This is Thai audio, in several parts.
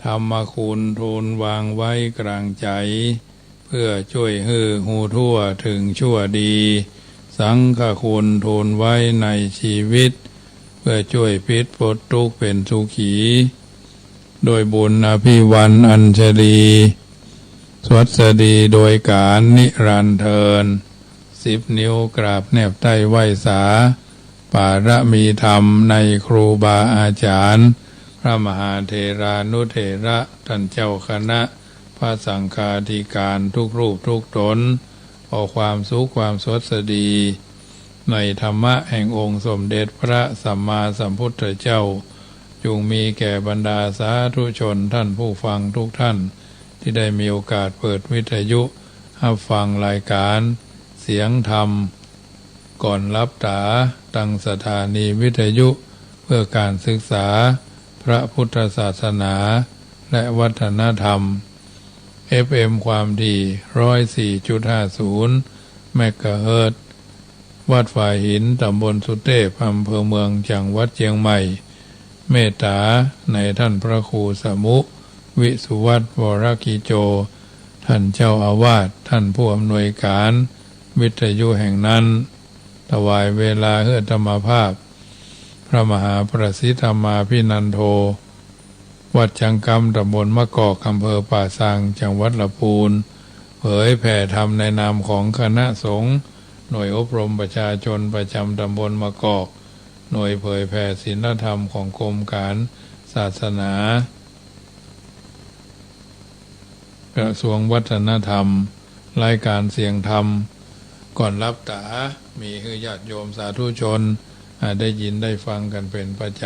ธรรมคุณทูลวางไว้กลางใจเพื่อช่วยให้หูทั่วถึงชั่วดีสังฆคุณทูลไว้ในชีวิตเพื่อช่วยพิษพ้นทุกข์เป็นสุขีโดยบุญอภิวันอัญชลีสวัสดีโดยการนิรันดร์เทิน10 นิ้วกราบแนบใต้ไหว้สาปารมีธรรมในครูบาอาจารย์พระมหาเถรานุเถระท่านเจ้าคณะพระสังฆาธิการทุกรูปทุกตนขอความสุขความสวัสดีในธรรมะแห่งองค์สมเด็จพระสัมมาสัมพุทธเจ้าจงมีแก่บรรดาสาธุชนท่านผู้ฟังทุกท่านที่ได้มีโอกาสเปิดวิทยุรับฟังรายการเสียงธรรมก่อนรับตาตั้งสถานีวิทยุเพื่อการศึกษาพระพุทธศาสนาและวัฒนธรรม FM ความถี่ 104.50 เมกะเฮิรตซ์วัดฝ่ายหินตำบลสุเทพอำเภอเมืองจังหวัดเชียงใหม่เมตตาในท่านพระครูสมุวิสุวัตวรกิโจท่านเจ้าอาวาสท่านผู้อำนวยการวิทยุแห่งนั้นถวายเวลาเฮือธรรมภาพพระมหาประสิทธมาภินันโทวัดจังกำตำบลมะกอกอำเภอป่าซางจังหวัดลำพูนเผยแผ่ธรรมในนามของคณะสงฆ์หน่วยอบรมประชาชนประจำตำบลมะกอกหน่วยเผยแผ่ศีลธรรมของกรมการศาสนากระทรวงวัฒนธรรมรายการเสียงธรรมก่อนรับตามีคือญาติโยมสาธุชนได้ยินได้ฟังกันเป็นประจ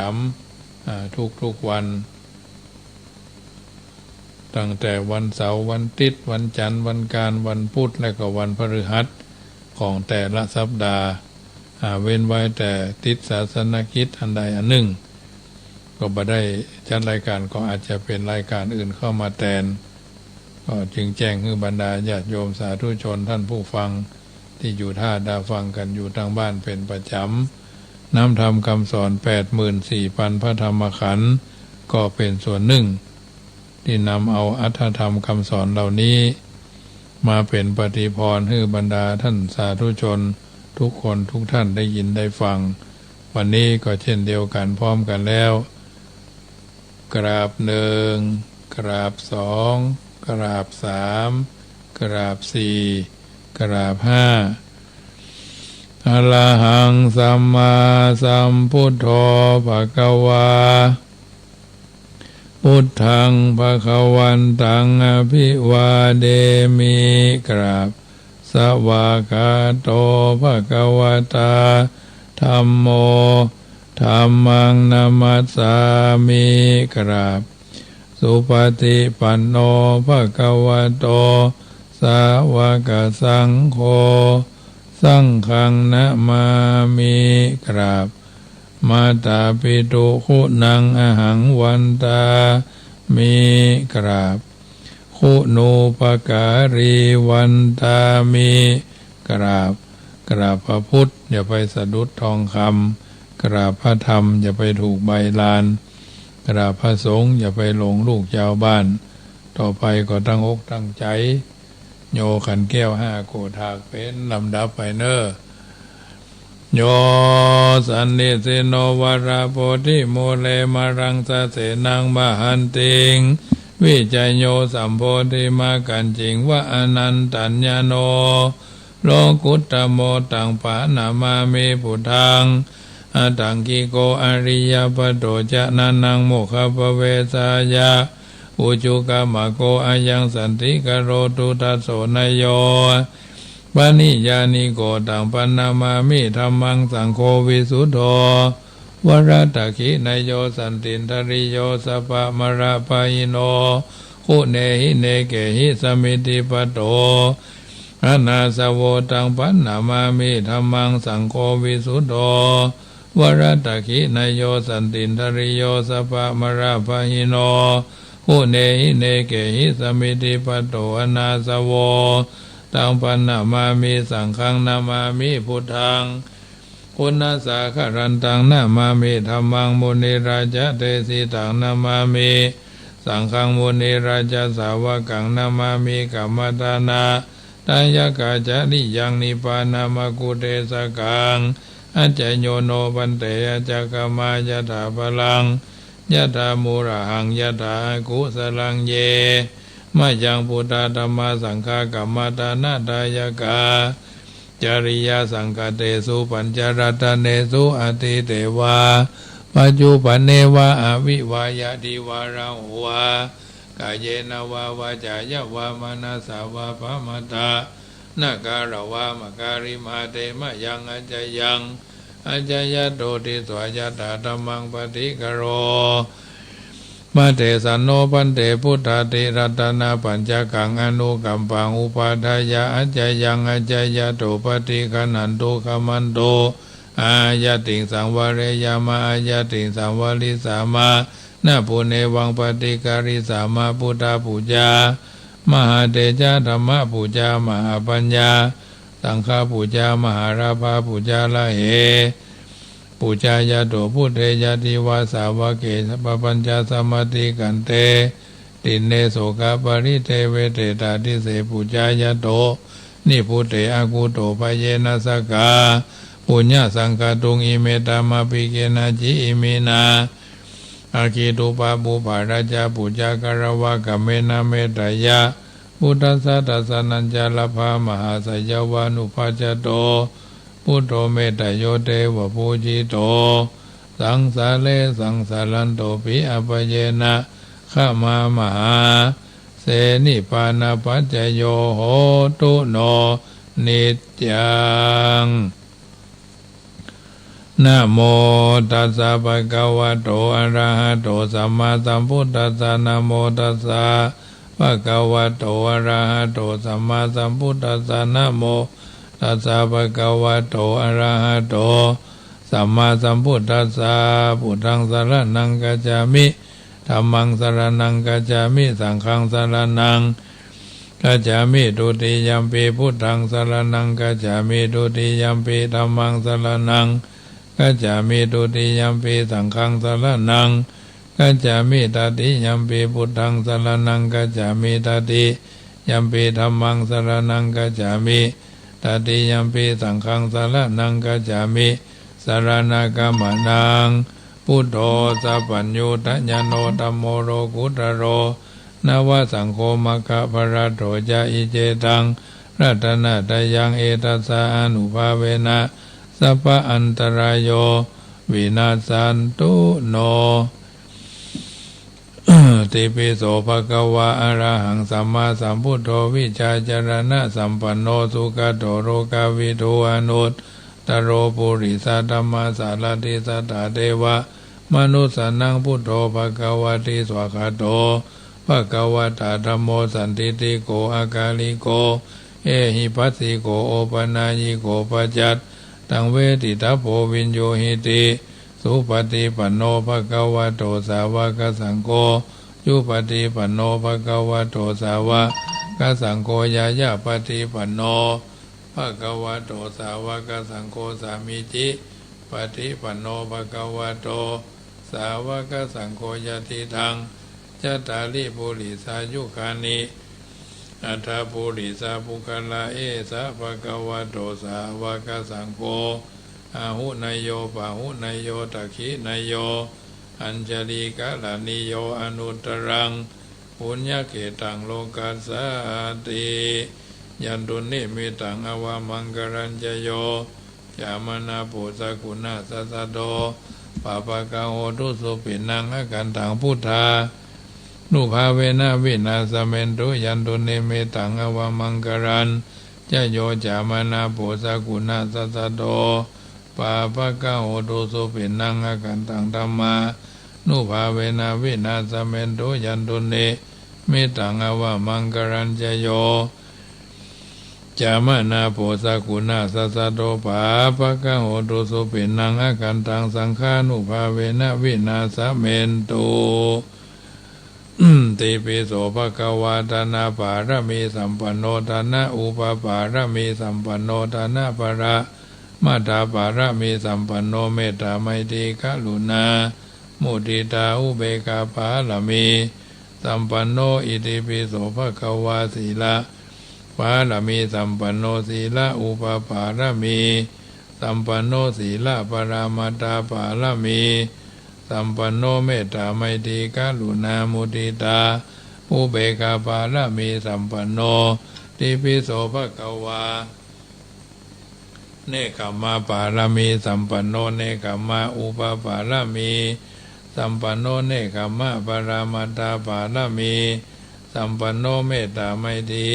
ำทุกวันตั้งแต่วันเสาร์วันอาทิตย์วันจันทร์วันการวันพุธและก็วันพฤหัสของแต่ละสัปดาห์เว้นไว้แต่ติดศาสนกิจอันใดอันหนึ่งก็บ่ได้จัดรายการก็อาจจะเป็นรายการอื่นเข้ามาแทนก็จึงแจ้งให้บรรดาญาติโยมสาธุชนท่านผู้ฟังที่อยู่ท่าดาฟังกันอยู่ทางบ้านเป็นประจำน้ำธรรมคำสอน 84,000 พระธรรมขันธ์ก็เป็นส่วนหนึ่งที่นำเอาอรรถธรรมคำสอนเหล่านี้มาเป็นปฏิพรให้บรรดาท่านสาธุชนทุกคนทุกท่านได้ยินได้ฟังวันนี้ก็เช่นเดียวกันพร้อมกันแล้วกราบ1กราบ2กราบ3กราบ4กราบ5อะระหังสัมมาสัมพุทโธภควาพุทธังภควันตังอภิวาเดมิกราบสวากขาโตภควตาธัมโมธัมมังนามัสสามิกราบสุปฏิปันโนภควโตสาวกสังโฆสังฆังนะมามิกราบมาตาปิตุคุณังอหังวันตามิกราบคุณูปการีวันตามิกราบพระพุทธอย่าไปสะดุดทองคำกราบพระธรรมอย่าไปถูกใบลานกราบพระสงฆ์อย่าไปหลงลูกชาวบ้านต่อไปก็ตั้งอกตั้งใจโยขันแก้ว5โกฏากเป็นลำดับไปเนอโยสันนิสิโนวราโพธิโมเลมารังสะเสนังมหันติงวิจัยโยสัมโพธิมากันจิงวะอนันตัญญโนโลกุตตโมตังปานามามิพุทธังอตังกิโกอริยปัตโตจะนันนังโมฆะปเวสายะอุจุกามโกอายังสันติกโรตุทัสโสนโยปานิยานิโกตังปนามามิธัมมังสังโฆวิสุทโธวรัตถคินโยสันตินทริโยสัพพมระปะยิโนคุเนหิเนเกหิสมิติปโตอนาสโวตังปนามามิธัมมังสังโฆวิสุทโธวรัตถคินโยสันตินทริโยสัพพมระปะยิโนคุเนหิเนเกหิสมิติปโตอนาสโวตังปนามามิสังฆังนามามิพุทธังคุณสาคารันตังนามามิธัมมังมุนิราชเตสิตังนามามิ สังฆังมุนีราชสาวกังนามามิกัมมตานาตายกาจาริยังนิพพานามกุเตสกังอาจโยโนปันเตอาจกามายะถาพลังยะถามูระหังยะถากุสลังเยมายังพุทธธรรมสังฆกัมมตานาตายกาจริยสังฆเตสุปัญจรัตเนสุอติเตวาปัจจุปันเนวะอวิวายะดิวารังวากายเยนวาวาจายะวามนัสสาวะภมตานาการวามการิมาเตมะยังอัจจยังอัจจยโตติสวายตาธัมมังปฏิกโรมาเตสันโนปันเตพุทธาติรัตนาปัญจกังอนุกัมปังอุปาทายะอัจจยังอัจจยโตปฏิคันหันโตขมันโตอายะติงสังวเรยามาอายะติงสังวลิสามานาปุเนวังปฏิการิสามาพุทธปูจามหาเตจาธรรมปูจามหาปัญญาสังฆปูจามหาราภาปูจาละเหปูจายะโตพุทเทยะติวาสาวะเกสปปัญจสมาธิกันเตติเนโสกาปริเทเวเตตาทิเสปูจายะโตนิพุเตอากุโตภเยนะสกาปุญญสังฆตุงอิเมตามาปิเกนะจิอิมินาอาคีตุปาปุปาราชาปุจากรวะกัมเมนะเมตยะพุทธัสสะตัสสะนัญจาลภามหาสยวานุภาจโตพุทโธเมตโยเทวะภูจิโตสังสาเลสังสารันโตปิอปเยนะขมามหาเสนิปานาปัจจโยโหตุโนนิจยังนะโมตัสสะภะคะวะโตอะระหะโตสัมมาสัมพุทธัสสะนะโมตัสสะภะคะวะโตอะระหะโตสัมมาสัมพุทธัสสะนะโมตัสสะภะคะวะโตอะระหะโตสัมมาสัมพุทธัสสะพุทธังสรณังกัจฉามิธัมมังสรณังกัจฉามิสังฆังสรณังกัจฉามิทุติยัมปิพุทธังสรณังกัจฉามิทุติยัมปิธัมมังสรณังกัจฉามิทุติยัมปิสังฆังสรณังกัจฉามิตติยัมปิพุทธังสรณังกัจฉามิตติยัมปิธัมมังสรณังกัจฉามิตติยัมปิสังฆังสรณังกัจฉามิสรณกัมมนังพุทโธสัพพัญญูตญาโนธัมโมโรกุตโรนวสังโฆมะคะภรโตจาอิเจตังรัตนะตยังเอตัสสะอนุภาเวนะสัพพะอันตรายโยวินาสันตุโนติปิโสภะคะวะอะระหังสัมมาสัมพุทโธวิชาจารณะสัมปันโนสุขโตโรกาวิทูอนุตตโรปุริสัตมะสารติสัตตเทวะมนุสสนังพุทโธภะคะวะติสวะคาโตภะคะวะตาธัมโมสันติติโกอากาลิโกเอหิปัสสิโกโอปนายิโกปัจจัตตังเวทิตาโพวินโยหิติสุปฏิปันโนภะคะวะโตสาวกสังโฆยุปฏิปันโนภะคะวะโตสาวกสังโฆยายาปฏิปันโนภะคะวะโตสาวกสังโฆสามิจิปฏิปันโนภะคะวะโตสาวกสังโฆยติทังจัตตาริปุริสายุคานิอัฏฐปุริสาปุคละเอสะภะคะวะโตสาวกสังโฆอาหุนายโยปะหุนายโยตักขินายโยอัญจลีกะลานิโยอนุตตรังปุญญเกตังโลกัสสติยันตุนิมิตังอวามังกรัญจโยจามนาปุสกุณาสัสสะโดปะปะกะโหตุสุปินังอกันตังพุทธานุภาเวนะวินาสเมนตุยันตุนิมิตังอวามังกรัญจโยจามนาปุสกุณาสัสสะโดปะปะกะโหตุสุปินังอกันตังธัมมานุภาเวนะวินาสเมนตุยันตุนิมิตังอวามังกรัญจโยจามนาโพสกุณาสัสสะโตปาปะกะโหตุสุปินังอกันตังสังฆานุภาเวนะวินาสเมนตุติปิโสภะคะวะตานาปารมีสัมปันโนตนะอุปปารมีสัมปันโนตนะปะระมาตาปารมีสัมปันโนเมตตาไมตรีกรุณามุทิตาอุเบกขาภาลมี สัมปันโนอิติปิโสภควาสีละปาระมีสัมปันโนสีละอุปปารมีสัมปันโนสีละปรามาตาปารมีสัมปันโนเมตตาไมตรีกรุณามุทิตาอุเบกขาปารมีสัมปันโนติปิโสภควาเนกขมาปารมีสัมปันโนเนกขมาอุปปารมีสัมปันโนเนกขมะปรามาตาปารมีสัมปันโนเมตตาไมตรี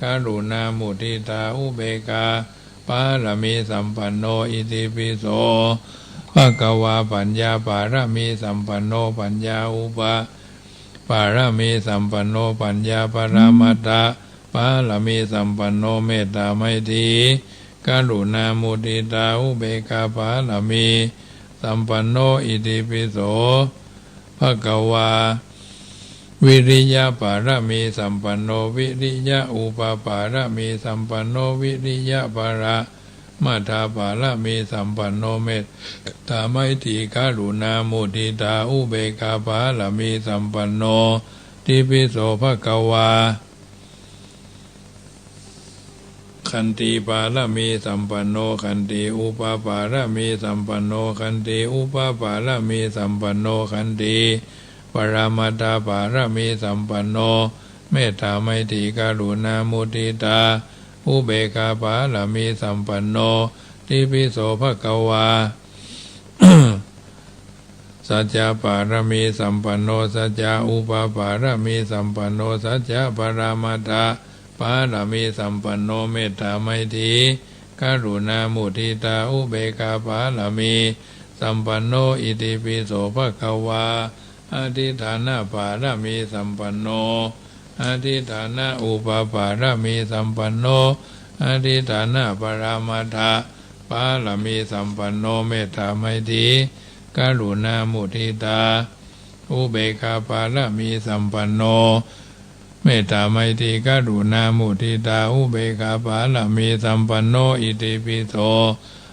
กรุณามุทิตาอุเบกขาปารมีสัมปันโนอิติปิโสภควาปัญญาปารมีสัมปันโนปัญญาอุปปารมีสัมปันโนปัญญาปรามาตาปารมีสัมปันโนเมตตาไมตรีกรุณามุทิตาอุเบกขาปารมีสัมปันโนอิติปิโสภควาวิริยะปารมีสัมปันโนวิริยะอุปปารมีสัมปันโนวิริยะปรามาทาปารมีสัมปันโนเมตตาไมตรีกรุณามุทิตาอุเบกขาปารมีสัมปันโนติปิโสภควาขันติปารมีสัมปันโนขันติอุปปารมีสัมปันโนขันติอุปปารมีสัมปันโนขันติปรามาตาปารมีสัมปันโนเมตตาไมตรีกรุณามุทิตาอุเบกขาปารมีสัมปันโนติปิโสภควา สัจจะปารมีสัมปันโนสัจจะอุปปารมีสัมปันโนสัจจะปรามาตาปารมีสัมปันโนเมตตาไมตรีกรุณามุทิตาอุเบกขาปารมีสัมปันโนอิติปิโสภควาอธิฐานะปารมีสัมปันโนอธิฐานะอุปปารมีสัมปันโนอธิฐานะปรามาทาปารมีสัมปันโนเมตตาไมตรีกรุณามุทิตาอุเบกขาปารมีสัมปันโนเมตตาไมตรีกรุณามุทิตาอุเบกขาปารมีสัมปันโนอิติปิโส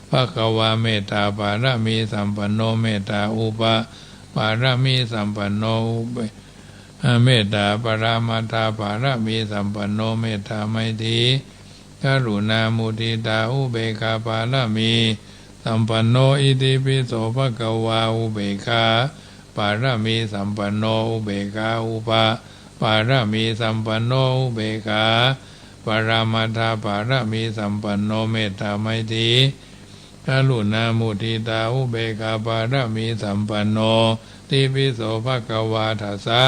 ภควาเมตตาปารมีสัมปันโนเมตตาอุปปารมีสัมปันโนเมตตาปรามาทาปารมีสัมปันโนเมตตาไมตรีกรุณามุทิตาอุเบกขาปารมีสัมปันโนอิติปิโสภควาอุเบกขาปารมีสัมปันโนอุเบกขาอุปปารมีสัมปันโนอุเบกขาปรามาทาปารมีสัมปันโนเมตตาไมตรีกรุณามุทิตาอุเบกขาปารมีสัมปันโนติปิโสภควาทัสสะ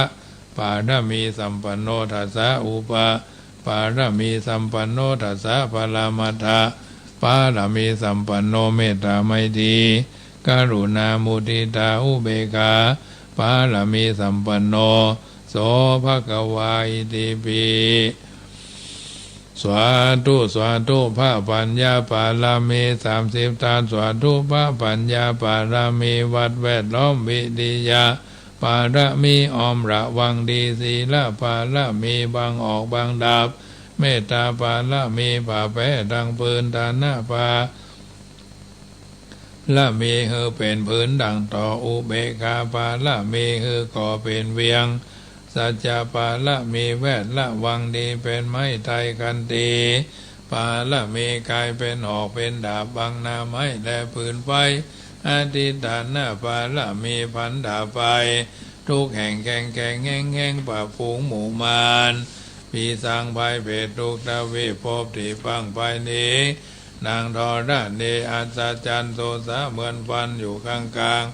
ปารมีสัมปันโนทัสสะอุปปารมีสัมปันโนทัสสะปรามาทาปารมีสัมปันโนเมตตาไมตรีกรุณามุทิตาอุเบกขาปารมีสัมปันโนโสภควาอิติปิสวาธุสวาธุพระปัญญาปารามี30ทานสวาธุพระปัญญาปารามีวัดแวดล้อมวิริยะปาระมีออมระวังดีศีลปาระมีบางออกบางดับเมตตาปาระมีป่าแพ้ดังปืนทานะปาละมีเฮอเป็นพื้นดังต่ออุเบกขาปาละมีเฮอก่อเป็นเวียงสัจจะปาละมีแวดละวังดีเป็นไม้ไทยกันตีปาละมีกายเป็นออกเป็นดาบบังนาไม้และปืนไฟอธิฐานหน้าปาละมีพันดาไปทุกแห่งแข่งแข่งแห่งแห่งป่าฝูงหมู่มารปีสร้างภายเบตทุกทวีภพที่ฟังไปนี้นางทรณีอัศจรรย์โสสะเหมือนฟันอยู่ข้างกลาง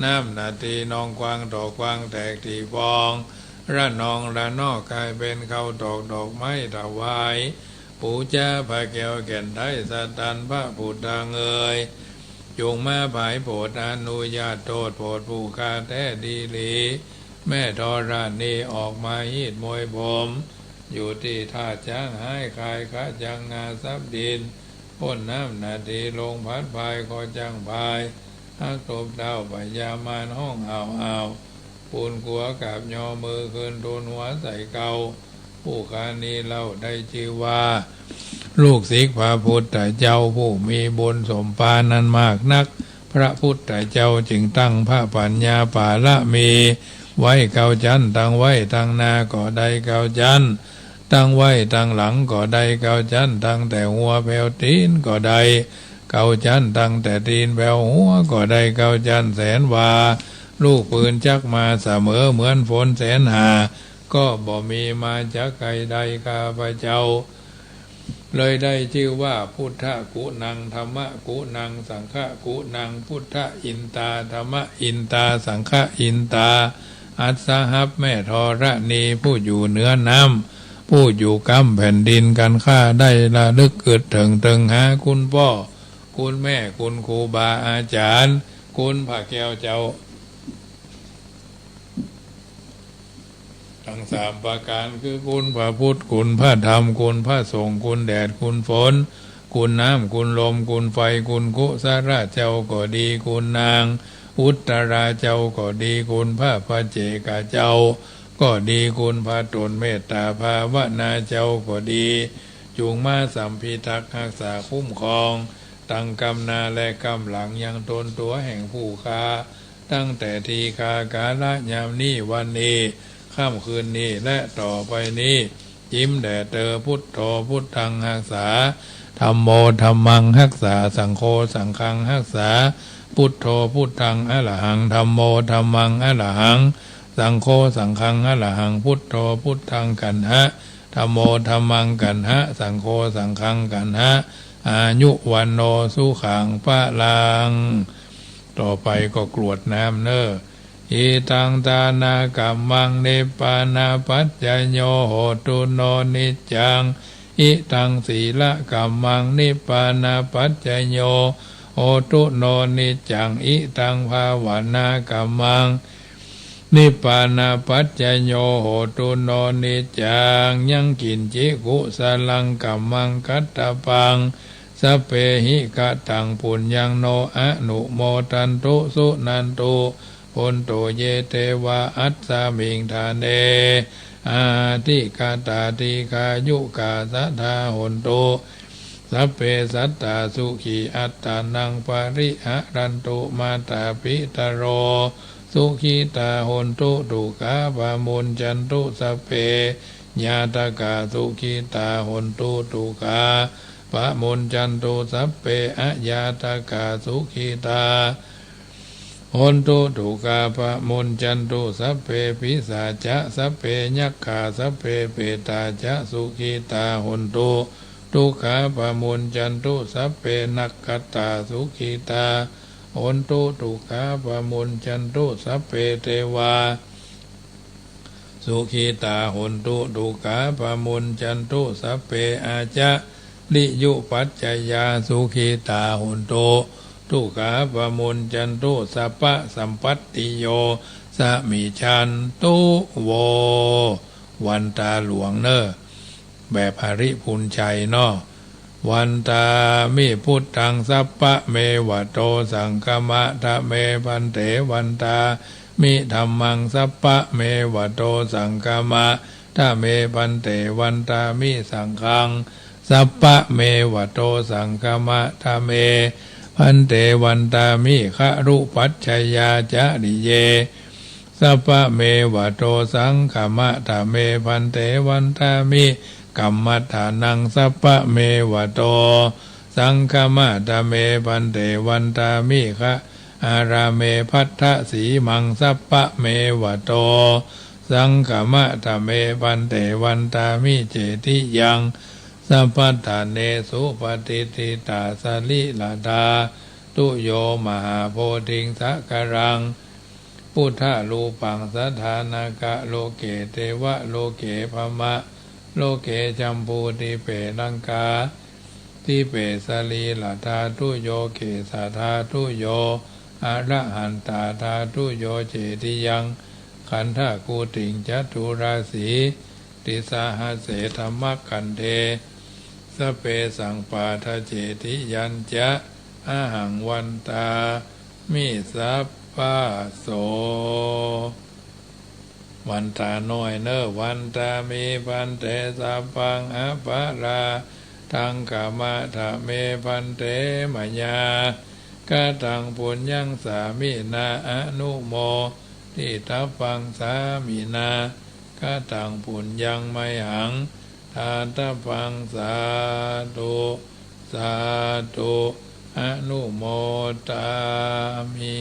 น้ำนาทีนองกวางดอกกวางแตกที่ฟองระนองระนอกกลายเป็นเขาดอกดอกไม้ถวายปูจาพระแก้วแก่นไทยสัตตันพระพุทธาเอ่ยจงมาภายโปรดอนุญาตโทษโปรดผู้ฆ่าแท้ดีหลีแม่ธรณีออกมาฮีดมวยผมอยู่ที่ท่าช้างให้คายขะจังงาซับดินพ้นน้ำนาทีลงพัดพายก็จังพายฮักตบดาวพยามานห้องเอาปูนขัวกับยอมือคืนทุนหัวใส่เกาผู้คานีเล่าได้ชื่อว่าลูกศิษย์พระพุทธเจ้าผู้มีบุญสมปานั้นมากนักพระพุทธเจ้าจึงตั้งพระปัญญาปาละมี ไว้เกาจันตั้งไว้ตั้งนาก็ได้เกาจันตั้งไว้ตั้งหลังก็ได้เกาจันตั้งแต่หัวแผ่วตีนก็ได้เกาจันตั้งแต่ตีนแผ่วหัวก็ได้เกาจันแสนวาลูกปืนจักมาเสมอเหมือนฝนแสนหาก็บ่มีมาจากใครใดข้าพเจ้าเลยได้ชื่อว่าพุทธกุนังธรรมกุนังสังฆกุนังพุทธอินตาธรรมอินตาสังฆอินตาอัสสหับแม่ธรณีผู้อยู่เหนือน้ำผู้อยู่กำแผ่นดินกันข้าได้ระลึกเกิดถึงหาคุณพ่อคุณแม่คุณครูบาอาจารย์คุณพระแก้วเจ้าทั้งสามประการคือคุณพระพุทธคุณพระธรรมคุณพระสงฆ์คุณแดดคุณฝนคุณน้ำคุณลมคุณไฟคุณกุศลเจ้าก็ดีคุณนางอุตราเจ้าก็ดีคุณพระเจกาเจ้าก็ดีคุณพระตนเมตตาภาวนาเจ้าก็ดีจุงมาสัมพิทักษ์รักษาคุ้มครองตั้งกำนาและกำหลังยังตนตัวแห่งผู้ค้าตั้งแต่ทีคากาละยามนี้วันนี้ค่ำคืนนี้และต่อไปนี้ยิ้มแด่เตอพุทโธพุทธังรักษาธัมโมธัมมังรักษาสังโฆสังฆังรักษาพุทโธพุทธังอะระหังธัมโมธัมมังอะระหังสังโฆสังฆังอะระหังพุทโธพุทธังกันหะธัมโมธัมมังกันหะสังโฆสังฆังกันหะอายุวันโนสุขังพะลังต่อไปก็กรวดน้ำเน้ออิตังตานากัมมังนิปานาปัจจโยโหตุโนนิจจังอิตังศีละกัมมังนิปานาปัจจโยโหตุโนนิจจังอิตังภาวนากัมมังนิปานาปัจจโยโหตุโนนิจจังยังกินจิกุสลังกัมมังกัตตปังสัพเพหิกะตังปุญญังโนอนุโมทันตุสุนันตุพุนโตเยเทวะอัสสามิงทานเนอาทิกาตาติกายุกาสัทธาหนตุสัพเพสัตตาสุขีอัตตานังปริหะรันตุมาตาปิตโรสุขีตาหนตุตุกาปามุนจันตุสัพเพญาตกาสุขีตาหนตุตุกาปะมุนจันตุสัพเพอะญาตกาสุขีตาหนตุตุกาปะมุนจันตุสัพเพปิสาจะสัพเพยัคขาสัพเพเปตาจะสุขีตาหนตุทุกขาปะมุนจันตุสัพเพนักขตาสุขีตาหนตุทุกขาปะมุนจันตุสัพเพเทวาสุขีตาหนตุทุกขาปะมุนจันตุสัพเพอาจะลิยุปัจจยาสุขีตาหนตุทุกขาปะมุนจันตุสัพพะสัมปัตติโยสมิชันตุโววันตาหลวงเนอแบบหริพุนชัยเนาะวันตามิพุทธังสัพพะเมวะโตสังฆมะทะเมพันเถวันตามิธัมมังสัพพะเมวะโตสังฆมะทะเมพันเถวันตามิสังฆังสัพพะเมวะโตสังฆมะทะเมพันเตวันตามิขะรุปัจฉยาจะริเยสัพพะเมวะโตสังฆมะทะเมพันเตวันตามิกัมมัฏฐานังสัพพะเมวะโตสังฆมะทะเมพันเตวันตามิขะอาราเมพัทธสีมังสัพพะเมวะโตสังฆมะทะเมพันเตวันตามิเจติยังสัพพัทธาเนสุปฏิทิตาสลิลาดาตุโยมหาโพธิงสักการังพุทธาลูปังสัทธานากะโลเกเทวะโลเกภมะโลเกจัมพูติเปลังกาทิเปสลีลาธาตุโยเกสาธาตุโยอะระหันตาธาตุโยเจติยังขันธกูติงจัตุราสีติสาหเสธรรมกันเทสเปสังปาทเจติยัญจะอาหังวันตามิสัพพะโสวันตาน้อยเนอวันตามีพันเตสัพพังอภาราทังกามะทะเมพันเตมยากะตังปุญญังสามินาอนุโม ที่ทัพฟังสามีนาคาตังปุญญังไมหังทาทัพฟังสาธุสาธุอนุโมทามิ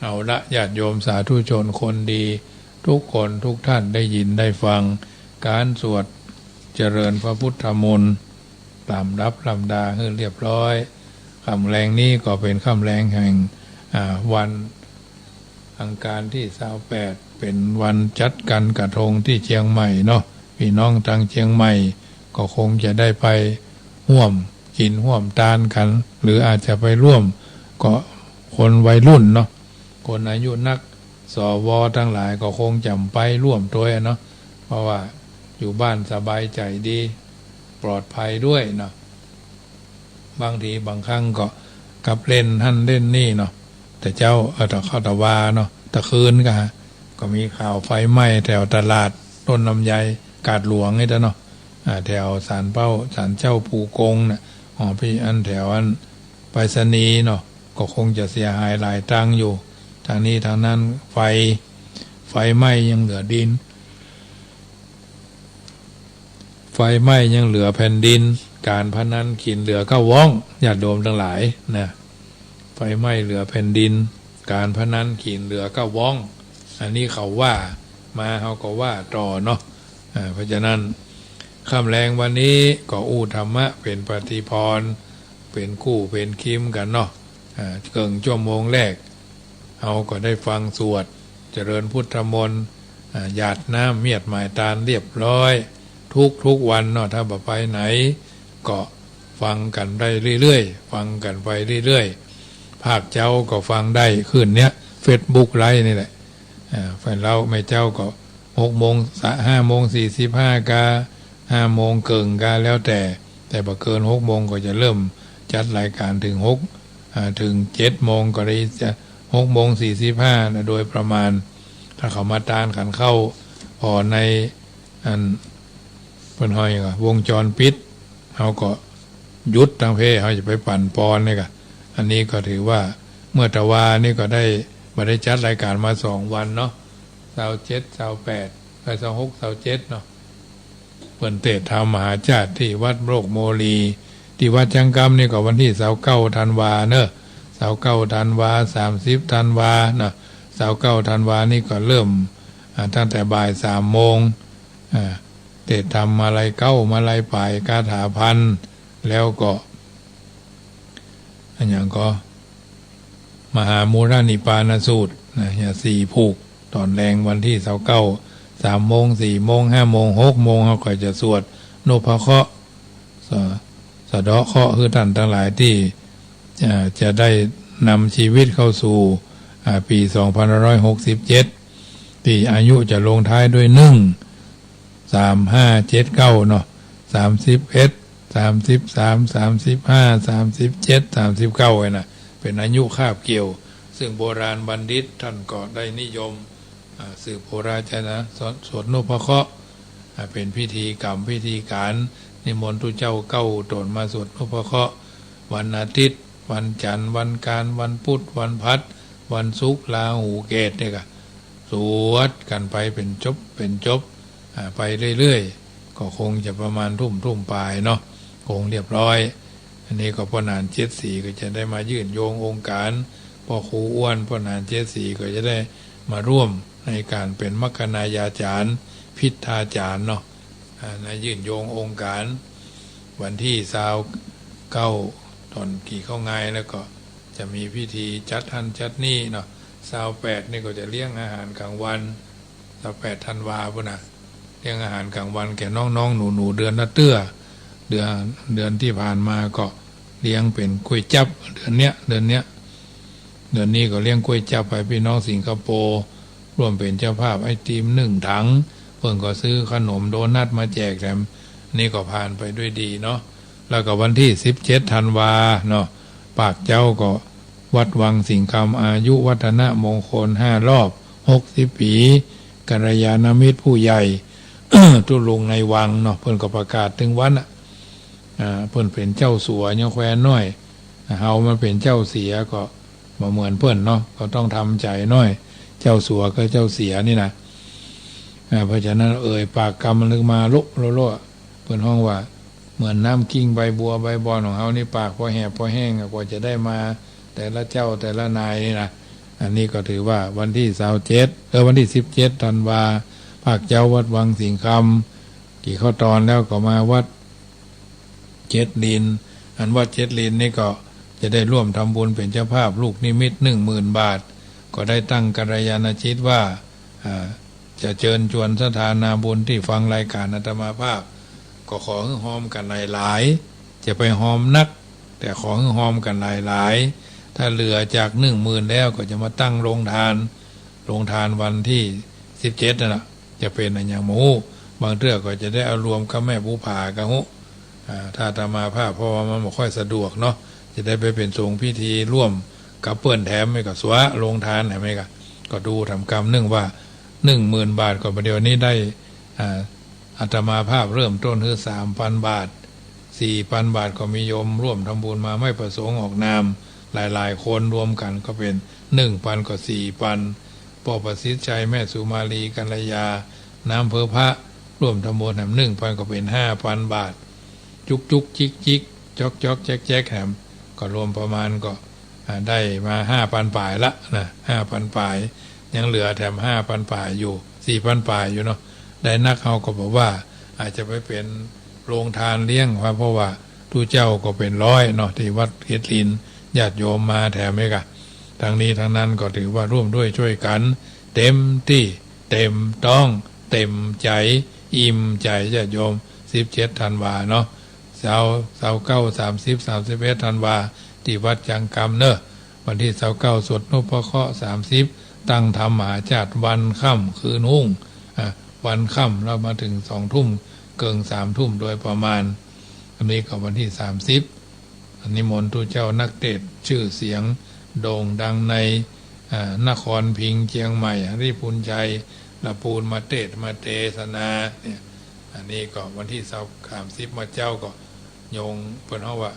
เอาละญาติโยมสาธุชนคนดีทุกคนทุกท่านได้ยินได้ฟังการสวดเจริญพระพุทธมนต์ตามรับลำดาให้เรียบร้อยค่ำแรงนี้ก็เป็นค่ำแรงแห่งวันอังคารที่28เป็นวันจัดกันกระทงที่เชียงใหม่เนาะพี่น้องทางเชียงใหม่ก็คงจะได้ไปร่วมกินร่วมทานกัน หรืออาจจะไปร่วมก็คนวัยรุ่นเนาะคนอายุนักสวทั้งหลายก็คงจำไปร่วมตัวเนาะเพราะว่าอยู่บ้านสบายใจดีปลอดภัยด้วยเนาะบางทีบางครั้งก็กับเล่นท่านเล่นนี่เนาะแต่เจ้าแต่เข้าตะวาเนาะตะคืนก็มีข่าวไฟไหม้แถวตลาดต้นลำไยกาดหลวงนี่เนาะแถวศาลเจ้าปู่กงเนี่ยพี่อันแถวอันไปรษณีย์เนาะก็คงจะเสียหายหลายตังอยู่ทางนี้ทางนั้นไฟไหม้ยังเหลือดินไฟไหม้ยังเหลือแผ่นดินการพนันขินเหลือก็ว่องญาติโยมทั้งหลายนะไฟไหม้เหลือแผ่นดินการพนันขินเหลือก็ว่องอันนี้เขาว่ามาเขาก็ว่าต่อเนาะเพราะฉะนั้นค่ำแรงวันนี้ก็อู้ธรรมะเป็นปฏิพรเป็นคู่เป็นคิมกันเนาะเกิงชั่วโมงแรกเอาก็ได้ฟังสวดเจริญพุทธมนต์หยาดน้ำเมียดหมายตาลเรียบร้อยทุกวันเนาะถ้าไปไหนก็ฟังกันได้เรื่อยๆฟังกันไปเรื่อยๆภาคเจ้าก็ฟังได้คืนเนี้ย Facebook ไลฟ์นี่แหละแฟนเราไม่เจ้าก็5:45 กา5 โมงเกิงกาแล้วแต่บ่เกิน6 โมงก็จะเริ่มจัดรายการถึง7 โมงก็ได้จะ6:45นะโดยประมาณถ้าเขามาตานขันเข้าพอในอันเพิ่นห้อยก็วงจรปิดเขาก็หยุดทางเพเขาจะไปปั่นปอนนี่ก็อันนี้ก็ถือว่าเมื่อตะวานี่ก็ได้จัดรายการมา2 วันเนาะ27 28 26 27เนาะเพิ่นเทศธรรมมหาชาติที่วัดโรกโมลีที่วัดจังกำนี่ก็วันที่29 ธันวาเนอะ29 ธันวา30 ธันวาเนาะ29 ธันวานี่ก็เริ่มตั้งแต่บ่าย 3 โมงเทศธรรมมาลัยเก้ามาลัยป่ายคาถาพันแล้วก็อันอย่างก็มหามูรานิปานสูตรอย่า4 ผูกตอนแรงวันที่29 3 โมง 4 โมง 5 โมง 6 โมงเขาก็จะสวดนพเคราะห์สะเดาะเคราะห์คือท่านทั้งหลายที่จะได้นำชีวิตเข้าสู่ปี2567ที่อายุจะลงท้ายด้วย3579เนาะ31 33 35 37 39ไว้นะเป็นอายุคาบเกี่ยวซึ่งโบราณบัณฑิตท่านก็ได้นิยมสืบโบราณนะสวดนพเคราะห์เป็นพิธีกรรมพิธีการนิมนต์ทุเจ้าเก้าตนมาสวดนพเคราะห์วันอาทิตย์วันจันทร์วันการวันพุธวันพฤหัสวันศุกร์ราหูเกตเนี่ยก็สวดกันไปเป็นจบไปเรื่อยๆก็คงจะประมาณทุ่มปลายเนาะคงเรียบร้อยอันนี้ก็พ่อนาน74ก็จะได้มายื่นโยงองค์การพ่อครูอ้วนพ่อนาน74ก็จะได้มาร่วมในการเป็นมัคคณายาจารย์พิธาจารย์เนาะในยื่นโยงองค์การวันที่29ตอนกี่เข้าไงแล้วก็จะมีพิธีจัดนี่เนาะ28นี่ก็จะเลี้ยงอาหารกลางวัน28 ธันวาคมนะเลี้ยงอาหารกลางวันแก่น้องๆหนูเดือนละเตื้อเดือนที่ผ่านมาก็เลี้ยงเป็นก๋วยจั๊บเดือนนี้ก็เลี้ยงก๋วยจั๊บไปพี่น้องสิงคโปร์ร่วมเป็นเจ้าภาพไอติม1 ถังเพิ่งก็ซื้อขนมโดนัทมาแจกแถมนี่ก็ผ่านไปด้วยดีเนาะแล้วก็วันที่17 ธันวาเนาะปากเจ้าก็วัดวังสิงคำอายุวัฒนมงคล5 รอบ60 ปีกัลยาณมิตรผู้ใหญ่ ทุลุงในวังเนาะเพิ่นก็ประกาศถึงวันเพิ่นเป็นเจ้าสัวเนี่ยแคว้นน้อยเฮามาเป็นเจ้าเสียก็ มาเหมือนเพื่อนเนาะก็ต้องทำใจน้อยเจ้าสัวก็เจ้าเสียนี่นะเพราะฉะนั้นปากกรรมมันลึกมาลุโลเพื่อนห้องว่าเหมือนน้ำกิ้งใบบัวใบบอนของเขานี่ปากพอแหบพอแห้งกว่าจะได้มาแต่ละเจ้าแต่ละนายนี่นะอันนี้ก็ถือว่าวันที่27วันที่17ธันวาภาคเจ้าวัดวังสิงห์คำกี่ข้อตอนแล้วก็มาวัดเจ็ดลินอันวัดเจ็ดลินนี่ก็จะได้ร่วมทำบุญเป็นเจ้าภาพลูกนิมิต10,000 บาทก็ได้ตั้งกัลยาณจิตว่าจะเชิญชวนสถานาบุญที่ฟังรายการอาตมาภาพก็ขอให้หอมกันหลายๆจะไปหอมนักแต่ขอให้หอมกันหลายๆถ้าเหลือจาก10,000แล้วก็จะมาตั้งโรงทานวันที่17นั่นแหละจะเป็นอย่างหมูบางเรื่องก็จะได้เอารวมกับแม่ผู้ผ่ากะหุถ้าอาตมาภาพเพราะว่ามันไม่ค่อยสะดวกเนาะจะได้ไปเป็นทรงพิธีร่วมกับเปื้อนแถมไม่กับสวะโรงทานไหมก็ดูทำกรรมว่า10,000 บาทก็ประเดี๋ยวนี้ได้อาตมาภาพเริ่มต้นคือ3,000 บาท4,000 บาทก็มีโยมร่วมทำบุญมาไม่ประสงค์ออกนามหลายๆคนรวมกันก็เป็น1,000ก็4,000พ่อประสิทธิ์ชัยแม่สุมาลีกัลยาน้ำเพอพระร่วมทำบุญแหม1,000ก็เป็น5,000 บาทจุกจิกจอกแจ๊กแหมก็รวมประมาณก็ได้มา5,000 ปลายละนะ5,000 ปลายยังเหลือแถม5,000 ปลายอยู่4,000 ปลายอยู่เนาะได้นักเขาก็บอกว่าอาจจะไปเป็นโรงทานเลี้ยงเพราะว่าทุเจ้าก็เป็น100เนาะที่วัดเกศลินญาติโยมมาแถมไหมกะทั้งนี้ทั้งนั้นก็ถือว่าร่วมด้วยช่วยกันเต็มที่เต็มต้องเต็มใจอิ่มใจญาติโยม17ธันวาเนาะเสา9 30 31ธันวาที่วัดจังกรรมเนอะวันที่29สวดนพเคราะห์30ตั้งธรรมมหาจารย์วันค่ำคืนหุ้งวันค่ำเรามาถึง2 ทุ่มเกิน3 ทุ่มโดยประมาณอันนี้ก็วันที่30อันนี้มนต์ทุเจ้านักเทศชื่อเสียงโด่งดังในนครพิงค์เชียงใหม่ริพุนชัยละปูนมาเทศนาเนี่ยอันนี้ก็วันที่30มาเจ้าก็โยงเพิ่นเฮาว่า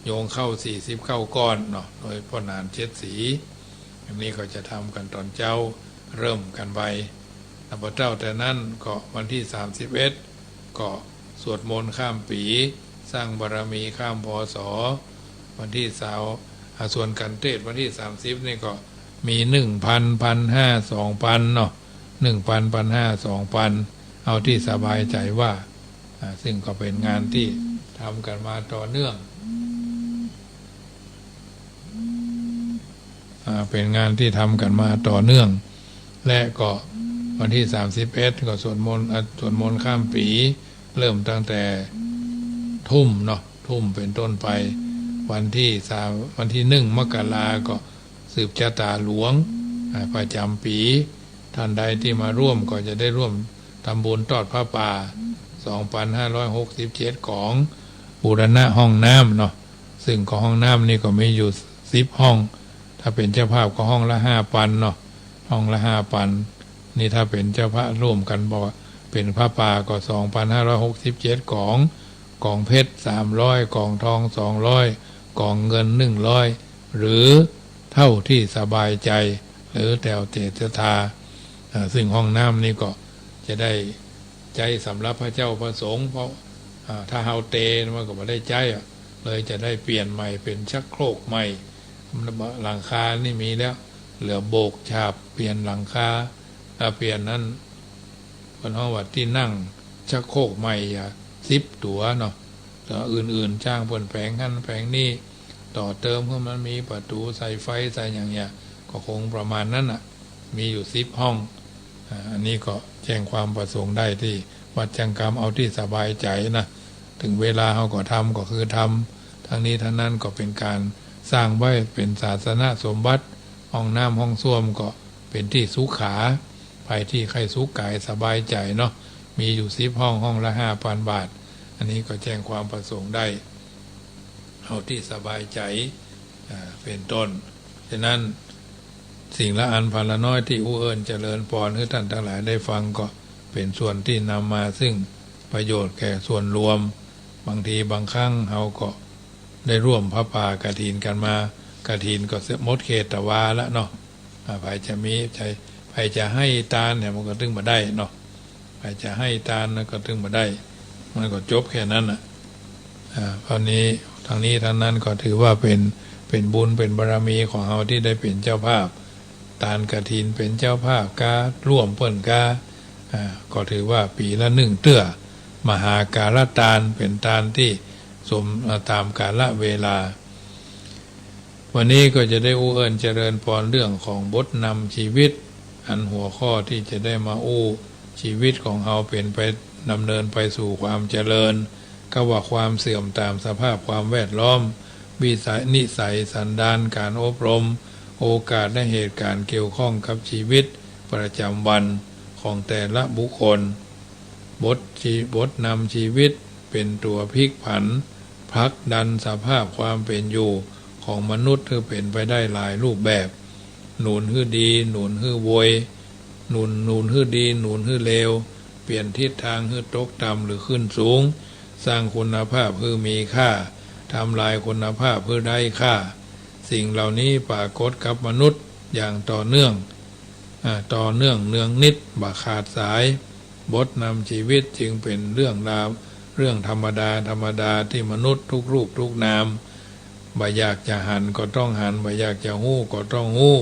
โยงเข้า40เข้าก้อนเนาะโดยพ่อนานเจ็ดสีอันนี้ก็จะทำกันตอนเจ้าเริ่มกันไปแล้วพอเจ้าแต่นั้นก็วันที่31ก็สวดมนต์ข้ามปีสร้างบารมีข้ามพศวันที่ส่วนกันเทศวันที่30นี่ก็มี1,000 1,500 2,000เนาะ1,000 1,500 2,000เอาที่สบายใจว่าซึ่งก็เป็นงานที่ทำกันมาต่อเนื่องเป็นงานที่ทำกันมาต่อเนื่องและก็วันที่31ก็สวดมนต์ข้ามปีเริ่มตั้งแต่ทุ่มเนาะทุ่มเป็นต้นไปวันที่1 มกราก็สืบชะตาหลวงประจำปีท่านใดที่มาร่วมก็จะได้ร่วมทำบุญทอดผ้าป่า2567ของบูรณะห้องน้ำเนาะซึ่งของห้องน้ำนี่ก็มีอยู่10 ห้องถ้าเป็นเจ้าภาพก็ห้องละ5,000เนาะห้องละ5,000นี่ถ้าเป็นเจ้าภาพร่วมกันบอกเป็นผ้าป่าก็2567กล่องเพชร300กล่องทอง200กล่องเงิน100หรือเท่าที่สบายใจหรือแต่เจตทาซึ่งห้องน้ำนี่ก็จะได้ใจสำหรับพระเจ้าประสงค์เพราะถ้าเฮาเตมันก็ไม่ได้ใจเลยจะได้เปลี่ยนใหม่เป็นชักโครกใหม่หลังคานี่มีแล้วเหลือโบกฉาบเปลี่ยนหลังคาถ้าเปลี่ยนนั้นคนห้องวัดที่นั่งชักโครกใหม่10 ตัวเนาะแต่อื่นๆจ้างผลแผงขั้นแผงนี่ต่อเติมเพื่อมันมีประตูใส่ไฟใส่อย่างเงี้ยก็คงประมาณนั้นมีอยู่10 ห้องอันนี้ก็แจ้งความประสงค์ได้ที่วัดจังกรรมเอาที่สบายใจนะถึงเวลาเขาก็ทำก็คือทำทั้งนี้ทั้งนั้นก็เป็นการสร้างไว้เป็นศาสนสมบัติห้องน้ำห้องส้วมก็เป็นที่สุขาภายที่ใครสุขกายสบายใจเนาะมีอยู่10 ห้องห้องละ5,000 บาทอันนี้ก็แจ้งความประสงค์ได้เอาที่สบายใจเป็นต้นฉะนั้นสิ่งละอันพันละน้อยที่เอิญเจริญพรให้ท่านทั้งหลายได้ฟังก็เป็นส่วนที่นำมาซึ่งประโยชน์แก่ส่วนรวมบางทีบางครั้งเราก็ได้ร่วมพระป่ากฐินกันมา กฐินก็หมดเขตตวาแล้วเนาะใครจะมีใครจะให้ทานเนี่ยมันก็ถึงมาได้เนาะใครจะให้ทานก็ถึงมาได้มันก็จบแค่นั้นอ่ะคราวนี้ทางนี้ทางนั้นก็ถือว่าเป็นบุญเป็นบารมีของเราที่ได้เป็นเจ้าภาพทานกฐินเป็นเจ้าภาพการ่วมเปิ้นกาก็ถือว่าปีละ1เตื้อมหาการทานเป็นทานที่สมตามกาลเวลาวันนี้ก็จะได้อู้เอิญเจริญพรเรื่องของบทนำชีวิตอันหัวข้อที่จะได้มาอู้ชีวิตของเราเป็นไปดำเนินไปสู่ความเจริญก็ว่าความเสื่อมตามสภาพความแวดล้อมวิสัยนิสัยสันดานการอบรมโอกาสและเหตุการณ์เกี่ยวข้องกับชีวิตประจำวันของแต่ละบุคคลบทนำชีวิตเป็นตัวพลิกผันผลักดันสภาพความเป็นอยู่ของมนุษย์ที่เป็นไปได้หลายรูปแบบหนุนฮื้อดีหนุนฮื้อโวยหนุนฮื้อดีหนุนฮื้อเลวเปลี่ยนทิศทางฮื้อตกต่ำหรือขึ้นสูงสร้างคุณภาพฮื้อมีค่าทำลายคุณภาพฮื้อได้ค่าสิ่งเหล่านี้ปรากฏกับมนุษย์อย่างต่อเนื่องเนืองนิดบ่ขาดสายบทนำชีวิตจึงเป็นเรื่องราวเรื่องธรรมดาที่มนุษย์ทุกรูปทุกนามบ่อยากจะหันก็ต้องหันบ่อยากจะหู้ก็ต้องหู้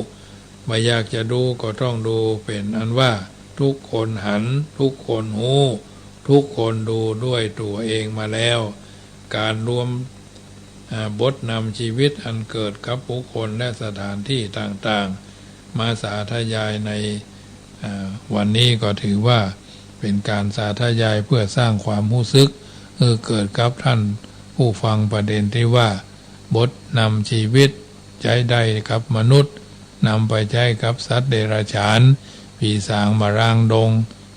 บ่อยากจะดูก็ต้องดูเป็นอันว่าทุกคนหันทุกคนหู้ทุกคนดูด้วยตัวเองมาแล้วการรวมบทนำชีวิตอันเกิดกับบุคคลและสถานที่ต่างๆมาสาธยายในวันนี้ก็ถือว่าเป็นการสาธยายเพื่อสร้างความรู้สึกเกิดกับท่านผู้ฟังประเด็นที่ว่าบทนำชีวิตใช้ได้กับมนุษย์นำไปใช้กับสัตว์เดรัจฉานผีสางมารางดง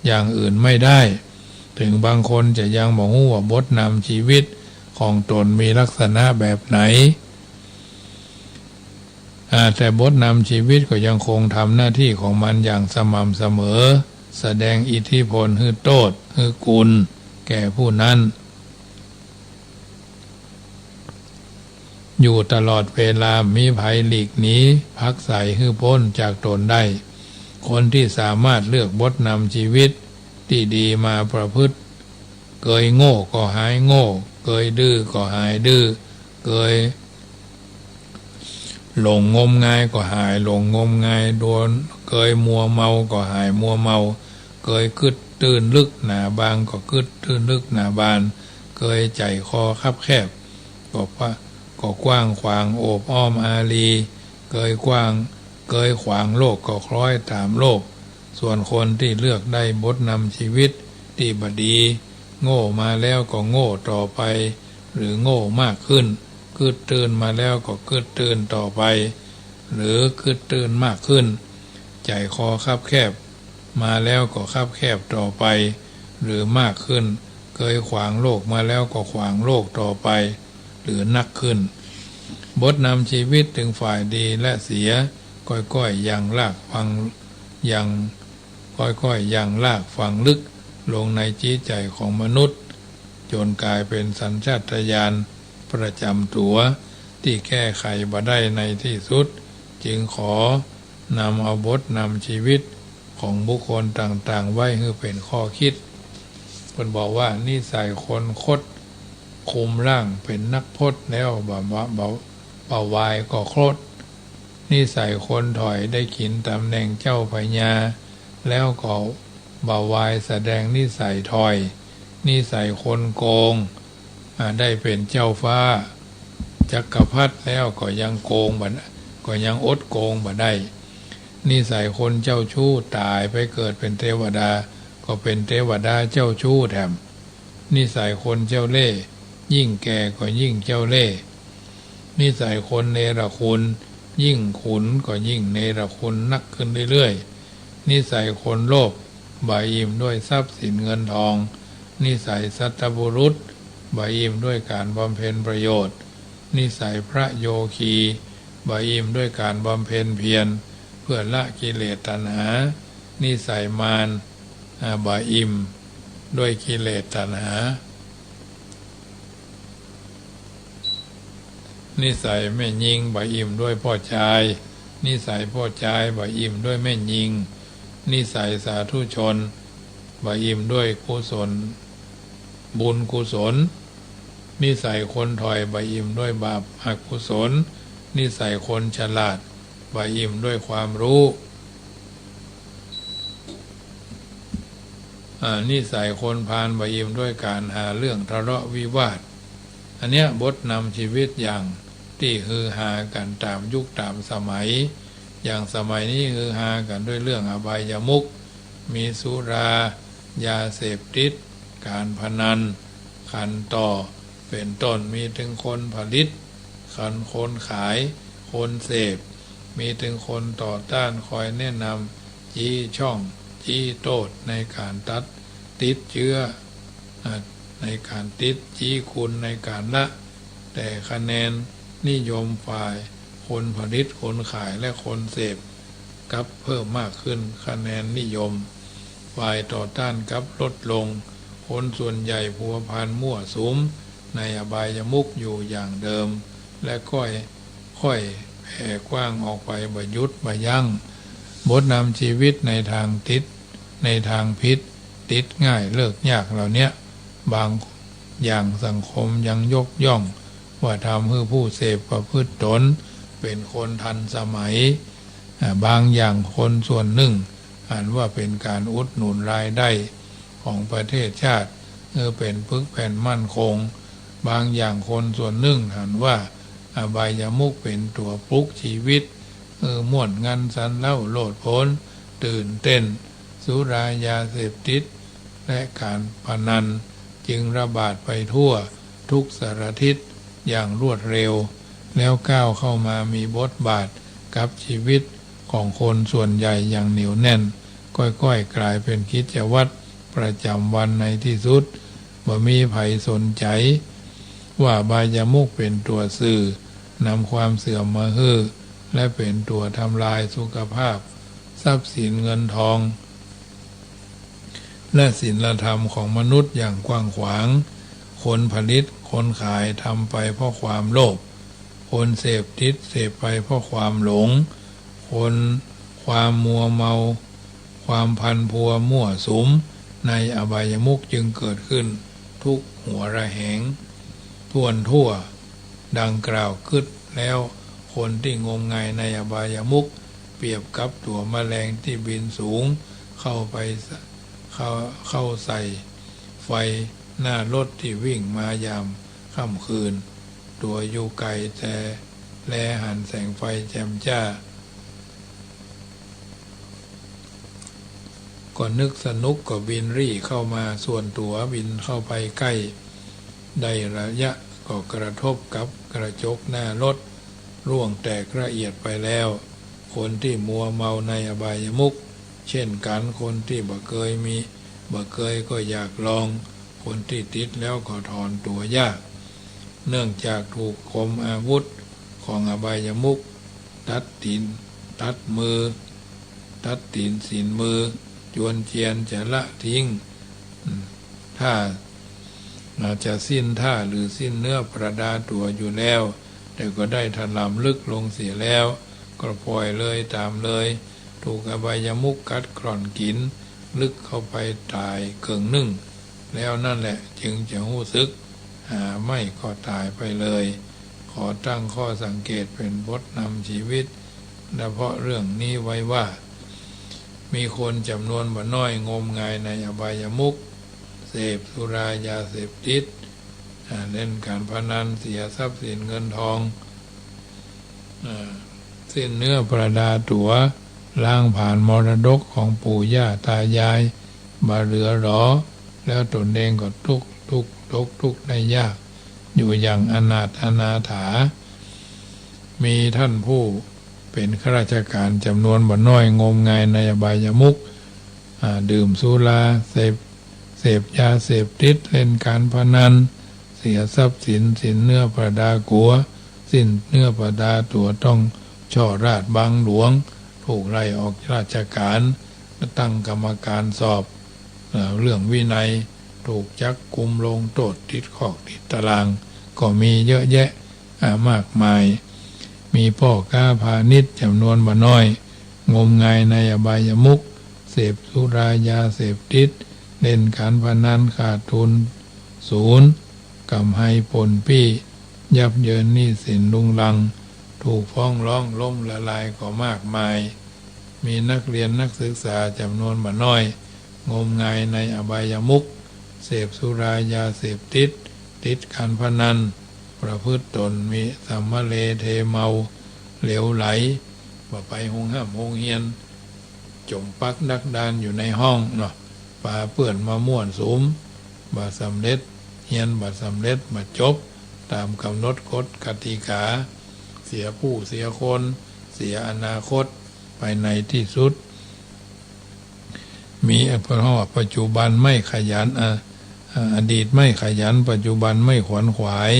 อย่างอื่นไม่ได้ถึงบางคนจะยังบอกว่าบทนำชีวิตของตนมีลักษณะแบบไหนแต่บทนำชีวิตก็ยังคงทำหน้าที่ของมันอย่างสม่ำเสมอแสดงอิทธิพลฮือโทษฮือกุลแก่ผู้นั้นอยู่ตลอดเวลามีภัยหลีกหนีพักใส่ฮือพ้นจากตนได้คนที่สามารถเลือกบทนำชีวิตที่ดีมาประพฤติเกยโง่ก็หายโง่เกยดื้อก็หายดื้อเกยหลงงมงายก็หายหลงงมงายโดนเกยมัวเมาก็หายมัวเมาเกยกึดตื่นลึกหนาบางก็กึดตื่นลึกหนาบานเกยใจคอคับแคบก็กว้างขวางโอบอ้อมอารีเกยกว้างเกยขวางโลกก็คล้อยตามโลกส่วนคนที่เลือกได้บทนำชีวิตที่บดีโง่มาแล้วก็โง่ต่อไปหรือโง่มากขึ้นกึดตื่นมาแล้วก็กึดตื่นต่อไปหรือกึดตื่นมากขึ้นใจคอคับแคบมาแล้วก็คับแคบต่อไปหรือมากขึ้นเคยขวางโลกมาแล้วก็ขวางโลกต่อไปหรือนักขึ้นบทนำชีวิตถึงฝ่ายดีและเสียก้อยๆยังลากฟังยังค่อยๆยังลากฝังลึกลงในจิตใจของมนุษย์จนกลายเป็นสัญชาตญาณประจำตัวที่แก้ไขบ่ได้ในที่สุดจึงขอนำเอาบทนำชีวิตของบุคคลต่างๆไว้ให้เป็นข้อคิดเพิ่นบอกว่านิสัยคนคดคุมร่างเป็นนักพจน์แล้วเบาวายก็คดนิสัยคนถอยได้ขินตำแหน่งเจ้าพญาแล้วก็เบาวายแสดงนิสัยถอยนิสัยคนโกงได้เป็นเจ้าฟ้าจักรพรรดิแล้วก็ยังโกงบ่ก็ยังอดโกงบ่ได้นิสัยคนเจ้าชู้ตายไปเกิดเป็นเทวดาก็เป็นเทวดาเจ้าชู้แถมนิสัยคนเจ้าเล่ห์ยิ่งแก่ก็ยิ่งเจ้าเล่ห์นิสัยคนเนรคุณยิ่งขุนก็ยิ่งเนรคุณนักขึ้นเรื่อยๆนิสัยคนโลภบ่อิ่มด้วยทรัพย์สินเงินทองนิสัยสัตบุรุษบ่อิ่มด้วยการบำเพ็ญประโยชน์นิสัยพระโยคีบ่อิ่มด้วยการบำเพ็ญเพียรเพื่อละกิเลสตัณหานิสัยมารบ่อิ่มด้วยกิเลสตัณหา นิสัยแม่ยิงบ่อิ่มด้วยพ่อชายนิสัยพ่อชายบ่อิ่มด้วยแม่ยิงนิสัยสาธุชนบ่อิ่มด้วยกุศลบุญกุศลนิสัยคนถอยบ่อิ่มด้วยบาปอกุศลนิสัยคนฉลาดบ่อิ่มด้วยความรู้นิสัยคนพาลบ่อิ่มด้วยการหาเรื่องทะเลาะวิวาทอันเนี้ยบทนำชีวิตอย่างที่ฮือฮากันตามยุคตามสมัยอย่างสมัยนี้ฮือฮากันด้วยเรื่องอบายมุขมีสุรายาเสพติดการพนันขันต่อเป็นต้นมีถึงคนผลิตคนขายคนเสพมีถึงคนต่อต้านคอยแนะนำจี้ช่องจี้โต้ในการติดเชื้อในการติดจี้คุณในการละแต่คะแนนนิยมฝ่ายคนผลิตคนขายและคนเสพกับเพิ่มมากขึ้นคะแนนนิยมฝ่ายต่อต้านกับลดลงคนส่วนใหญ่พัวพันมั่วสุมในอบายมุขอยู่อย่างเดิมและค่อยแผ่กว้างออกไปบ่หยุดบ่ยั้งบทนำชีวิตในทางติดในทางพิษติดง่ายเลิกยากเหล่านี้บางอย่างสังคมยังยกย่องว่าทำให้ผู้เสพประพฤติตนเป็นคนทันสมัยบางอย่างคนส่วนหนึ่งอ่านว่าเป็นการอุดหนุนรายได้ของประเทศชาติเป็นปึกแผ่นมั่นคงบางอย่างคนส่วนหนึ่งอ่านว่าอบายมุขเป็นตัวปลุกชีวิตม่วนงันสันเล่าโลดโผนตื่นเต้นสุรายาเสพติดและการพนันจึงระบาดไปทั่วทุกสารทิศอย่างรวดเร็วแล้วก้าวเข้ามามีบทบาทกับชีวิตของคนส่วนใหญ่อย่างเหนียวแน่นค่อยๆกลายเป็นกิจวัตรประจำวันในที่สุดบ่มีไผสนใจว่าอบายมุขเป็นตัวสื่อนำความเสื่อมมาให้และเป็นตัวทำลายสุขภาพทรัพย์สินเงินทองและศีลธรรมของมนุษย์อย่างกว้างขวางคนผลิตคนขายทำไปเพราะความโลภคนเสพติดเสพไปเพราะความหลงคนความมัวเมาความพันพัวมั่วสุมในอบายมุขจึงเกิดขึ้นทุกหัวระแหงทั่วดังกล่าวขึ้นแล้วคนที่งมงายในอบายมุขเปรียบกับตัวแมลงที่บินสูงเข้าใส่ไฟหน้ารถที่วิ่งมายามค่ำคืนตัวอยู่ไกลแต่แลหันแสงไฟแจ่มจ้าก็นึกสนุกก็บินรี่เข้ามาส่วนตัวบินเข้าไปใกล้ได้ระยะก็กระทบกับกระจกหน้ารถร่วงแตกละเอียดไปแล้วคนที่มัวเมาในอบายมุขเช่นกันคนที่บ่เคยก็อยากลองคนที่ติดแล้วก็ถอนตัวยากเนื่องจากถูกคมอาวุธของอบายมุขตัดตีนตัดมือตัดตีนศีลมือจวนเจียนจะละทิ้งถ้าอาจจะสิ้นท่าหรือสิ้นเนื้อประดาตัวอยู่แล้วแต่ก็ได้ถลำลึกลงเสียแล้วก็ปล่อยเลยตามเลยถูกอบายมุขกัดกร่อนกินลึกเข้าไปตายเกิงนึ่งแล้วนั่นแหละจึงจะรู้สึกหาไม่ก็ตายไปเลยขอตั้งข้อสังเกตเป็นบทนำชีวิตโดยเฉพาะเรื่องนี้ไว้ว่ามีคนจำนวนบ่น้อยงมงายในอบายมุขเสพสุรายาเสพติดเล่นการพนันเสียทรัพย์สินเงินทองสิ้นเนื้อประดาตัวล้างผ่านมรดกของปู่ย่าตายายมาเหลือหรอแล้วตนเองก็ทุกข์ได้ยากอยู่อย่างอนาถอนาถามีท่านผู้เป็นข้าราชการจำนวนบ่น้อยงมงายในอบายมุขดื่มสุราเสพยาเสพติดเล่นการพนันเสียทรัพย์สินเนื้อประดากัวสิ้นเนื้อประดาตัวต้องช่อราชบังหลวงถูกไล่ออกราชการตั้งกรรมการสอบเรื่องวินัยถูกจับกุมลงโทษติดคอกติดตารางก็มีเยอะแยะ มากมายมีพ่อค้าพาณิชย์จำนวนบ่น้อยงมงายในอบายมุขเสพสุรายาเสพติดเล่นการพนันขาดทุนศูนย์กำให้ผลปี้ยับเยินหนี้สินลุงลังถูกฟ้องร้องล้มละลายก็มากมายมีนักเรียนนักศึกษาจำนวนบ่น้อยงมงายในอบายมุขเสพสุรายาเสพติดติดการพนันประพฤติตนมีสัมมะเลเทเมาเหลวไหลว่าไปหงห้ามหงเฮียนจมปักดักดานอยู่ในห้องเนาะปาเปื่อนมาม่วนสุมบาสำเร็จเฮียนบาสำเร็จมาจบตามกำหนดกฎกติกาเสียผู้เสียคนเสียอนาคตไปในที่สุดมีเพราะปัจจุบันไม่ขยันอดีตไม่ขยันปัจจุบันไม่ขวนขวาย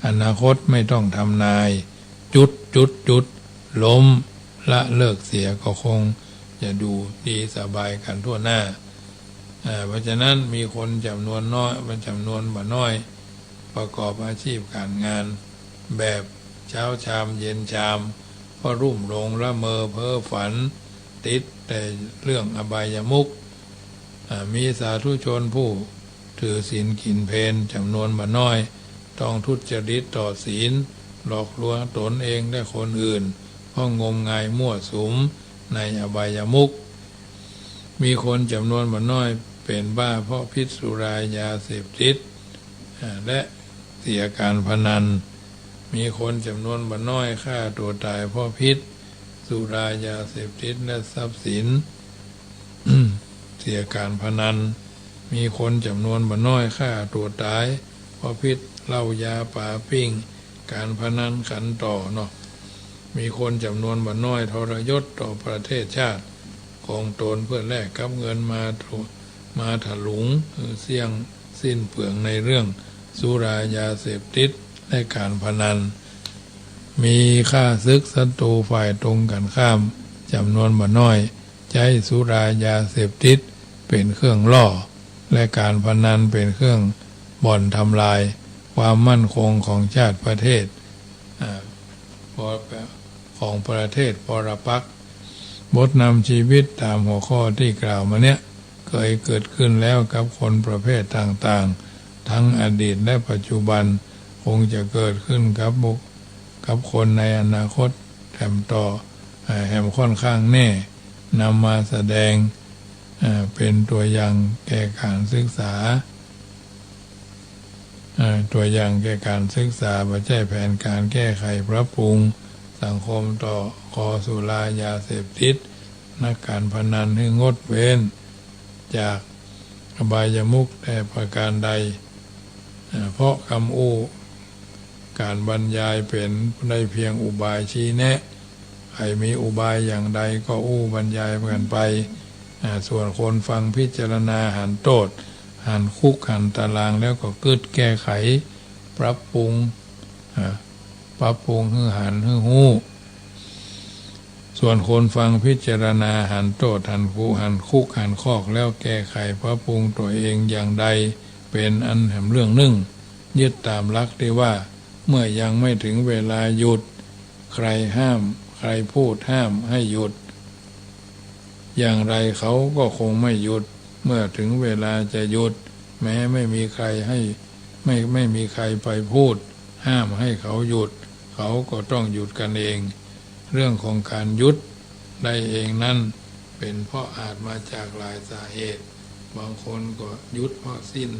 อนาคตไม่ต้องทำนายจุดล้มละเลิกเสียก็คงจะดูดีสบายกันทั่วหน้าเพราะฉะนั้นมีคนจำนวนน้อยจำนวนบ่น้อยประกอบอาชีพการงานแบบเช้าชามเย็นชามพอรุ่มหลงละเมอเพ้อฝันติดแต่เรื่องอบายมุขมีสาธุชนผู้ถือศีลกินเพลจำนวนบ่น้อยต้องทุจริตต่อศีลหลอกลวงตนเองและคนอื่นเพราะงมงายมั่วสุมในอบายมุขมีคนจำนวนบ่น้อยเป็นบ้าเพราะพิษสุรายาเสพติดและเสียการพนันมีคนจำนวนบ่น้อยฆ่าตัวตายเพราะพิษสุรายาเสพติดและทรัพย์สิน เสียการพนันมีคนจำนวนบ่น้อยฆ่าตัวตายเพราะพิษเหล้ายาป่าปิ้งการพนันขันต่อเนาะมีคนจำนวนบ่น้อยทรยศต่อประเทศชาติของตนเพื่อแลกกับเงินมาถลุงเสี่ยงสิ้นเปลืองในเรื่องสุรายาเสพติดและการพนันมีฆ่าศึกศัตรูฝ่ายตรงกันข้ามจำนวนบ่น้อยใช้สุรายาเสพติดเป็นเครื่องล่อและการพนันเป็นเครื่องบ่อนทำลายความมั่นคงของชาติประเทศของประเทศปรปักษ์บทนำชีวิตตามหัวข้อที่กล่าวมาเนี้ยเคยเกิดขึ้นแล้วกับคนประเภทต่างๆทั้งอดีตและปัจจุบันคงจะเกิดขึ้นกับคนในอนาคตแถมค่อนข้างแน่นำมาแสดงเป็นตัวอย่างแก่การศึกษาตัวอย่างแก่การศึกษาไม่ใช่แผนการแก้ไขปรับปรุงสังคมต่อคอสุรายาเสพติดนักการพนันให้งดเว้นจากอบายมุขแต่ประการใดเพราะคำอู้การบรรยายเป็นได้เพียงอุบายชี้แนะใครมีอุบายอย่างใดก็อู้บรรยายกันไปส่วนคนฟังพิจารณาหันโทษหันคุกหันตารางแล้วก็กึศแก้ไขปรับปรุงให้หันให้หู้ส่วนคนฟังพิจารณาหันโทษหันคุกหันคอกแล้วแก้ไขปรับปรุงตัวเองอย่างใดเป็นอันแห่งเรื่องหนึ่งยึดตามหลักที่ว่าเมื่อยังไม่ถึงเวลาหยุดใครห้ามใครพูดห้ามให้หยุดอย่างไรเขาก็คงไม่หยุดเมื่อถึงเวลาจะหยุดแม้ไม่มีใครไม่มีใครไปพูดห้ามให้เขาหยุดเขาก็ต้องหยุดกันเองเรื่องของการหยุดได้เองนั้นเป็นเพราะอาจมาจากหลายสาเหตุบางคนก็หยุดเพราะสิ้น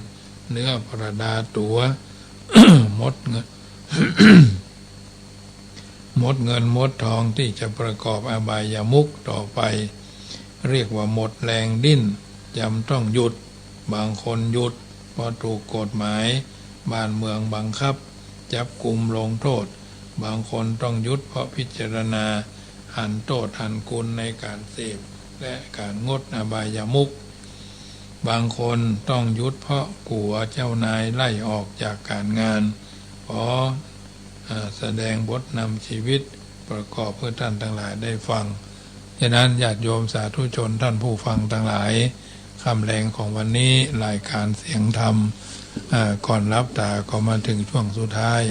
เนื้อประดาตัว หมดเงิน หมดเงินหมดทองที่จะประกอบอบายามุขต่อไปเรียกว่าหมดแรงดิ้นจำต้องหยุดบางคนหยุดเพราะถูกกฎหมายบ้านเมืองบังคับจับกุมลงโทษบางคนต้องหยุดเพราะพิจารณาหันโทษหันคุณในการเสพและการงดอบายามุขบางคนต้องหยุดเพราะกลัวเจ้านายไล่ออกจากการงานเพราะแสดงบทนำชีวิตประกอบเพื่อท่านทั้งหลายได้ฟังฉะนั้นญาติโยมสาธุชนท่านผู้ฟังทั้งหลายคำแรงของวันนี้รายการเสียงธรรมก่อนรับตาก็มาถึงช่วงสุดท้าย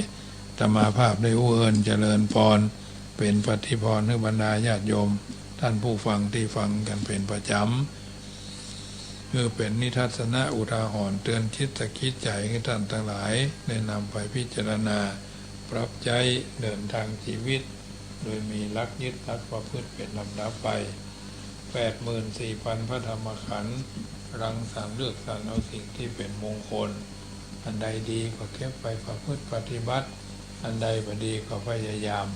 ตมาภาพได้อู้เอิญเจริญพรเป็นปฏิพรให้บรรดาญาติโยมท่านผู้ฟังที่ฟังกันเป็นประจำคือเป็นนิทัศนะอุทาหรณ์เตือนคิดตะคิดใจให้ท่านทั้งหลายได้นำไปพิจารณาปรับใจเดินทางชีวิตโดยมีหลักยึดหลักประพฤติเป็นลำดับไป 84,000 พระธรรมขันธ์รังสรรค์เลือกสรรเอาสิ่งที่เป็นมงคลอันใดดีก็เก็บไปประพฤติปฏิบัติอันใดบ่ดีก็พยายาม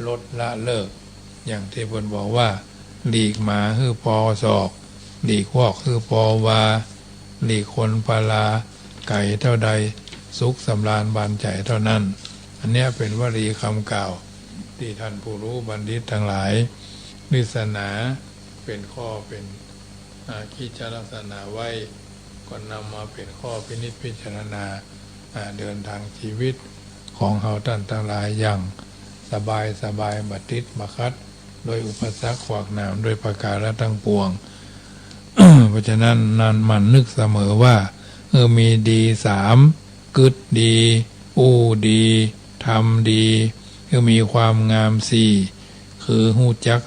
ลดละเลิกอย่างที่บนบอกว่าหลีกหมาคือปอศอกหลีกวอกคือปอวาหลีกคนปลาไก่เท่าใดสุขสำราญบานใจเท่านั้นอันนี้เป็นวลีคำกล่าวที่ท่านผู้รู้บัณฑิตทั้งหลายนิสนาเป็นข้อเป็นกิจลักษณะไว้ก็นำมาเป็นข้อพินิจพิจารณาเดินทางชีวิตของเราท่านทั้งหลายอย่างสบายบัดติดบัดคัดโดยอุปสรรคขวากหนามโดยประการทั้งปวง เพราะฉะนั้นนันมันนึกเสมอว่ามีดี3กึศดีอู้ดีทำดีมีความงาม4คือหู้จัก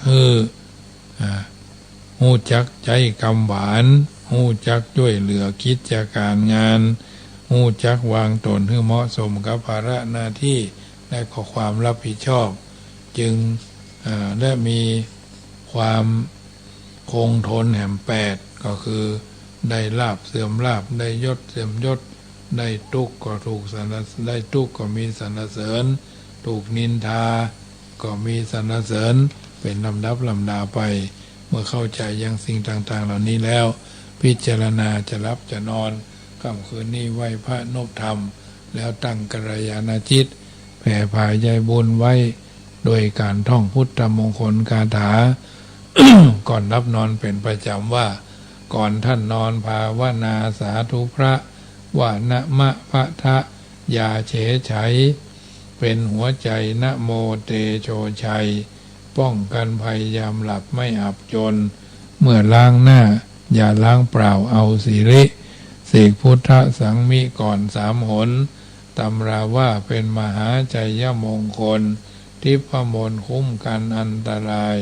หู้จักใจคำหวานหู้จักช่วยเหลือกิจการงานหู้จักวางตนให้เหมาะสมกับภาระหน้าที่และข้อความรับผิดชอบจึงได้มีความคงทนแห่ง8ก็คือได้ลาภเสื่อมลาภได้ยศเสื่อมยศได้ทุกข์ก็ถูกสรรเสริญได้ทุกข์ก็มีสรรเสริญถูกนินทาก็มีสรรเสริญเป็นลำดับลำดาไปเมื่อเข้าใจยังสิ่งต่างๆเหล่านี้แล้วพิจารณาจะรับจะนอนค่ำคืนนี้ไหว้พระนบธรรมแล้วตั้งกัลยาณจิตแผ่ภายใจบุญไว้โดยการท่องพุทธมงคลคาถา ก่อนรับนอนเป็นประจำว่าก่อนท่านนอนภาวนาสาธุพระว่านะมะพะทะยาเฉยไฉเป็นหัวใจนะโมเตโชชัยป้องกันภัยยามหลับไม่อับจนเมื่อล้างหน้าอย่าล้างเปล่าเอาสิริเสกพุทธสังมิก่อน3 หนตำราว่าเป็นมหาชัยมงคลทิพมนต์คุ้มกันอันตราย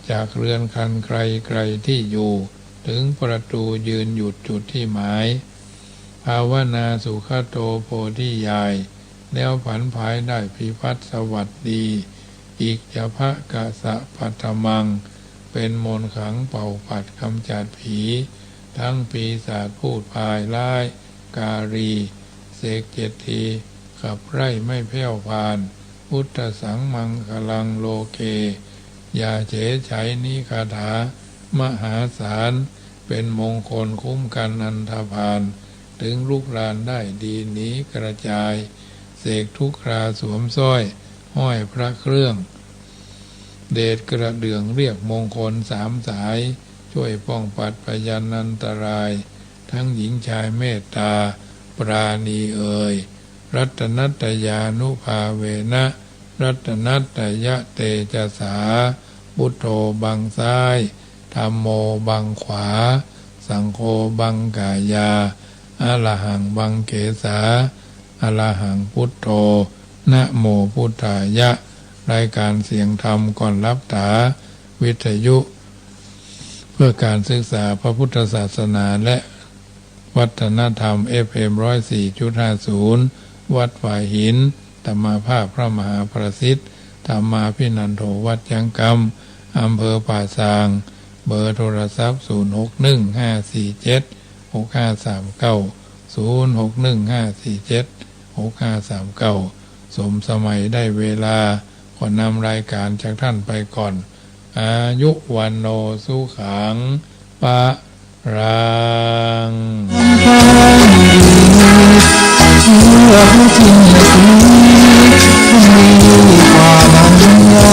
จากเรือนคันไกลที่อยู่ถึงประตูยืนหยุดจุดที่หมายภาวนาสุขโตโพธิยายแล้วผันภายได้พิพัฒน์สวัสดีอีกจะพระกะสะปัทมังเป็นมนต์ขังเป่าปัดกำจัดผีทั้งปีศาจพูดพายร้ายการีเสก7 ทีขับไล่ไม่แผ่วพานพุทธสังมังคลังโลเกยาเฉยไฉนิคาถามหาศาลเป็นมงคลคุ้มกันอันธพาลถึงลุกลานได้ดีหนีกระจายเสกทุกคราสวมสร้อยห้อยพระเครื่องเดชกระเดื่องเรียกมงคล3 สายช่วยป้องปัดพยันอันตรายทั้งหญิงชายเมตตาปราณีเอ่ยรัตนัตยานุภาเวนะรัตนัตยะเตจสาพุทโธบังซ้ายธัมโมบังขวาสังโฆบังกายาอะระหังบังเกสาอะระหังพุทโธนะโมพุทธายะรายการเสียงธรรมก่อนรับตาวิทยุเพื่อการศึกษาพระพุทธศาสนาและวัฒนธรรม FM 104.50 วัดฝ่ายหินธรรมาภาพพระมหาประสิทธิ์ธรรมาภินันโทวัดยังกำอำเภอป่าซางเบอร์โทรศัพท์ 0615476539 0615476539 สมสมัยได้เวลาขอนำรายการจากท่านไปก่อนอายุวันโนสุขังปะรังเมื่อพระจิตมีความอันยา